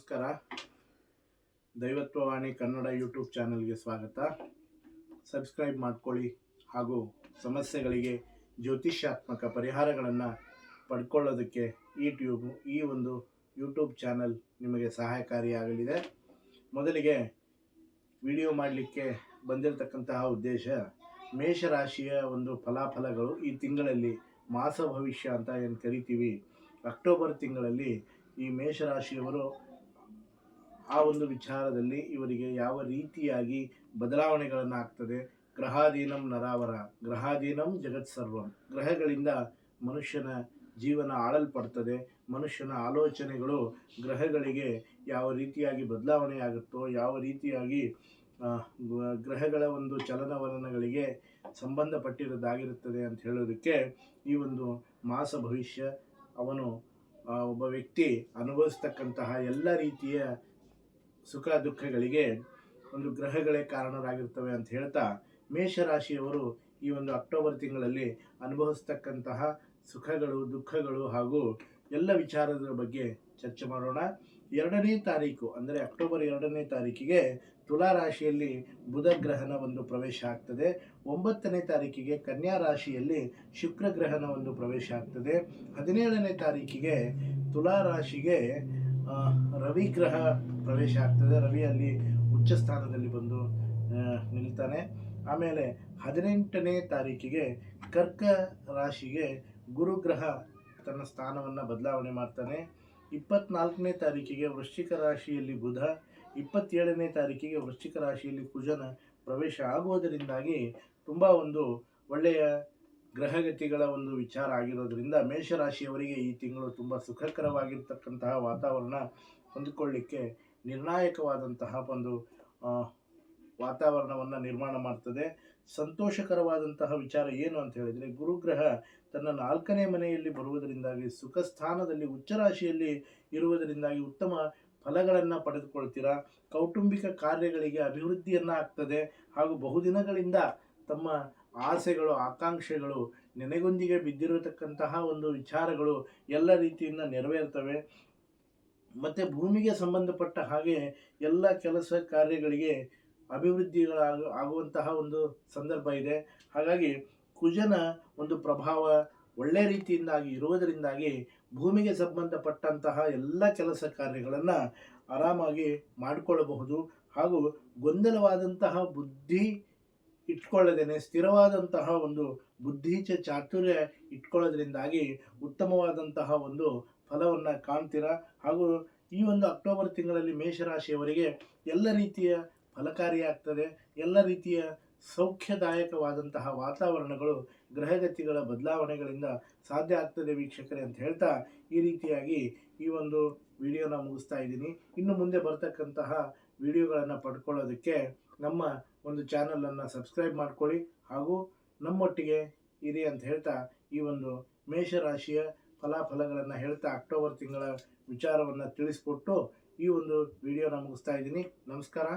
ನಮಸ್ಕಾರ. ದೈವತ್ವವಾಣಿ ಕನ್ನಡ ಯೂಟ್ಯೂಬ್ ಚಾನಲ್ಗೆ ಸ್ವಾಗತ. ಸಬ್ಸ್ಕ್ರೈಬ್ ಮಾಡ್ಕೊಳ್ಳಿ ಹಾಗೂ ಸಮಸ್ಯೆಗಳಿಗೆ ಜ್ಯೋತಿಷ್ಯಾತ್ಮಕ ಪರಿಹಾರಗಳನ್ನು ಪಡ್ಕೊಳ್ಳೋದಕ್ಕೆ ಈ ಒಂದು ಯೂಟ್ಯೂಬ್ ಚಾನಲ್ ನಿಮಗೆ ಸಹಾಯಕಾರಿಯಾಗಲಿದೆ. ಮೊದಲಿಗೆ ವಿಡಿಯೋ ಮಾಡಲಿಕ್ಕೆ ಬಂದಿರತಕ್ಕಂತಹ ಉದ್ದೇಶ, ಮೇಷರಾಶಿಯ ಒಂದು ಫಲಾಫಲಗಳು ಈ ತಿಂಗಳಲ್ಲಿ ಮಾಸ ಭವಿಷ್ಯ ಅಂತ ಏನು ಕರಿತೀವಿ, ಅಕ್ಟೋಬರ್ ತಿಂಗಳಲ್ಲಿ ಈ ಮೇಷರಾಶಿಯವರು ಆ ಒಂದು ವಿಚಾರದಲ್ಲಿ ಇವರಿಗೆ ಯಾವ ರೀತಿಯಾಗಿ ಬದಲಾವಣೆಗಳನ್ನು ಆಗ್ತದೆ. ಗ್ರಹಾಧೀನಂ ನರಾವರ, ಗ್ರಹಾಧೀನಂ ಜಗತ್ಸರ್ವಂ. ಗ್ರಹಗಳಿಂದ ಮನುಷ್ಯನ ಜೀವನ ಆಳಲ್ಪಡ್ತದೆ. ಮನುಷ್ಯನ ಆಲೋಚನೆಗಳು ಗ್ರಹಗಳಿಗೆ ಯಾವ ರೀತಿಯಾಗಿ ಬದಲಾವಣೆ ಆಗುತ್ತೋ, ಯಾವ ರೀತಿಯಾಗಿ ಗ್ರಹಗಳ ಒಂದು ಚಲನವಲನಗಳಿಗೆ ಸಂಬಂಧಪಟ್ಟಿರೋದಾಗಿರುತ್ತದೆ ಅಂತ ಹೇಳೋದಕ್ಕೆ ಈ ಒಂದು ಮಾಸ ಭವಿಷ್ಯ ಅವನು ಒಬ್ಬ ವ್ಯಕ್ತಿ ಅನುಭವಿಸ್ತಕ್ಕಂತಹ ಎಲ್ಲ ರೀತಿಯ ಸುಖ ದುಃಖಗಳಿಗೆ ಒಂದು ಗ್ರಹಗಳೇ ಕಾರಣರಾಗಿರ್ತವೆ ಅಂತ ಹೇಳ್ತಾ, ಮೇಷರಾಶಿಯವರು ಈ ಒಂದು ಅಕ್ಟೋಬರ್ ತಿಂಗಳಲ್ಲಿ ಅನುಭವಿಸ್ತಕ್ಕಂತಹ ಸುಖಗಳು ದುಃಖಗಳು ಹಾಗೂ ಎಲ್ಲ ವಿಚಾರದ ಬಗ್ಗೆ ಚರ್ಚೆ ಮಾಡೋಣ. 2ನೇ ತಾರೀಕು ಅಂದರೆ ಅಕ್ಟೋಬರ್ 2ನೇ ತಾರೀಕಿಗೆ ತುಲಾ ರಾಶಿಯಲ್ಲಿ ಬುಧ ಗ್ರಹನ ಒಂದು ಪ್ರವೇಶ ಆಗ್ತದೆ. 9ನೇ ತಾರೀಕಿಗೆ ಕನ್ಯಾ ರಾಶಿಯಲ್ಲಿ ಶುಕ್ರ ಗ್ರಹನ ಒಂದು ಪ್ರವೇಶ ಆಗ್ತದೆ. 17ನೇ ತಾರೀಕಿಗೆ ತುಲಾ ರಾಶಿಗೆ ರವಿ ಗ್ರಹ ಪ್ರವೇಶ ಆಗ್ತದೆ. ರವಿ ಅಲ್ಲಿ ಉಚ್ಚ ಸ್ಥಾನದಲ್ಲಿ ಬಂದು ನಿಲ್ತಾನೆ. ಆಮೇಲೆ 18ನೇ ತಾರೀಕಿಗೆ ಕರ್ಕ ರಾಶಿಗೆ ಗುರುಗ್ರಹ ತನ್ನ ಸ್ಥಾನವನ್ನು ಬದಲಾವಣೆ ಮಾಡ್ತಾನೆ. 24ನೇ ತಾರೀಕಿಗೆ ವೃಶ್ಚಿಕ ರಾಶಿಯಲ್ಲಿ ಬುಧ, 27ನೇ ತಾರೀಕಿಗೆ ವೃಶ್ಚಿಕ ರಾಶಿಯಲ್ಲಿ ಕುಜನ ಪ್ರವೇಶ ಆಗುವುದರಿಂದಾಗಿ ತುಂಬ ಒಂದು ಒಳ್ಳೆಯ ಗ್ರಹಗತಿಗಳ ಒಂದು ವಿಚಾರ ಆಗಿರೋದ್ರಿಂದ ಮೇಷರಾಶಿಯವರಿಗೆ ಈ ತಿಂಗಳು ತುಂಬ ಸುಖಕರವಾಗಿರ್ತಕ್ಕಂತಹ ವಾತಾವರಣ ಹೊಂದಿಕೊಳ್ಳಿಕ್ಕೆ ನಿರ್ಣಾಯಕವಾದಂತಹ ಒಂದು ವಾತಾವರಣವನ್ನು ನಿರ್ಮಾಣ ಮಾಡ್ತದೆ. ಸಂತೋಷಕರವಾದಂತಹ ವಿಚಾರ ಏನು ಅಂತ ಹೇಳಿದರೆ, ಗುರುಗ್ರಹ ತನ್ನ 4ನೇ ಮನೆಯಲ್ಲಿ ಬರುವುದರಿಂದಾಗಿ ಸುಖ ಸ್ಥಾನದಲ್ಲಿ ಉಚ್ಚ ರಾಶಿಯಲ್ಲಿ ಇರುವುದರಿಂದಾಗಿ ಉತ್ತಮ ಫಲಗಳನ್ನು ಪಡೆದುಕೊಳ್ತೀರಾ. ಕೌಟುಂಬಿಕ ಕಾರ್ಯಗಳಿಗೆ ಅಭಿವೃದ್ಧಿಯನ್ನು ಆಗ್ತದೆ ಹಾಗೂ ಬಹುದಿನಗಳಿಂದ ತಮ್ಮ ಆಸೆಗಳು ಆಕಾಂಕ್ಷೆಗಳು ನೆನೆಗೊಂದಿಗೆ ಬಿದ್ದಿರತಕ್ಕಂತಹ ಒಂದು ವಿಚಾರಗಳು ಎಲ್ಲ ರೀತಿಯಿಂದ ನೆರವೇರ್ತವೆ. ಮತ್ತು ಭೂಮಿಗೆ ಸಂಬಂಧಪಟ್ಟ ಹಾಗೆ ಎಲ್ಲ ಕೆಲಸ ಕಾರ್ಯಗಳಿಗೆ ಆಗುವಂತಹ ಒಂದು ಸಂದರ್ಭ ಇದೆ. ಹಾಗಾಗಿ ಕುಜನ ಒಂದು ಪ್ರಭಾವ ಒಳ್ಳೆ ರೀತಿಯಿಂದಾಗಿ ಇರುವುದರಿಂದಾಗಿ ಭೂಮಿಗೆ ಸಂಬಂಧಪಟ್ಟಂತಹ ಎಲ್ಲ ಕೆಲಸ ಕಾರ್ಯಗಳನ್ನು ಆರಾಮಾಗಿ ಮಾಡಿಕೊಳ್ಳಬಹುದು. ಹಾಗೂ ಗೊಂದಲವಾದಂತಹ ಬುದ್ಧಿ ಇಟ್ಕೊಳ್ಳದೇನೆ ಸ್ಥಿರವಾದಂತಹ ಒಂದು ಚಾತುರ್ಯ ಇಟ್ಕೊಳ್ಳೋದ್ರಿಂದಾಗಿ ಉತ್ತಮವಾದಂತಹ ಒಂದು ಫಲವನ್ನು ಕಾಣ್ತೀರಾ. ಹಾಗೂ ಈ ಒಂದು ಅಕ್ಟೋಬರ್ ತಿಂಗಳಲ್ಲಿ ಮೇಷರಾಶಿಯವರಿಗೆ ಎಲ್ಲ ರೀತಿಯ ಫಲಕಾರಿಯಾಗ್ತದೆ. ಎಲ್ಲ ರೀತಿಯ ಸೌಖ್ಯದಾಯಕವಾದಂತಹ ವಾತಾವರಣಗಳು ಗ್ರಹಗತಿಗಳ ಬದಲಾವಣೆಗಳಿಂದ ಸಾಧ್ಯ ಆಗ್ತದೆ ವೀಕ್ಷಕರೇ ಅಂತ ಹೇಳ್ತಾ ಈ ರೀತಿಯಾಗಿ ಈ ಒಂದು ವಿಡಿಯೋನ ಮುಗಿಸ್ತಾ ಇದ್ದೀನಿ. ಇನ್ನು ಮುಂದೆ ಬರ್ತಕ್ಕಂತಹ ವಿಡಿಯೋಗಳನ್ನು ಪಡ್ಕೊಳ್ಳೋದಕ್ಕೆ ನಮ್ಮ ಒಂದು ಚಾನಲನ್ನು ಸಬ್ಸ್ಕ್ರೈಬ್ ಮಾಡ್ಕೊಳ್ಳಿ ಹಾಗೂ ನಮ್ಮೊಟ್ಟಿಗೆ ಇರಿ ಅಂತ ಹೇಳ್ತಾ ಈ ಒಂದು ಮೇಷರಾಶಿಯ ಫಲಾಫಲಗಳನ್ನು ಹೇಳ್ತಾ ಅಕ್ಟೋಬರ್ ತಿಂಗಳ ವಿಚಾರವನ್ನು ತಿಳಿಸ್ಕೊಟ್ಟು ಈ ಒಂದು ವಿಡಿಯೋನ ಮುಗಿಸ್ತಾ ಇದ್ದೀನಿ. ನಮಸ್ಕಾರ.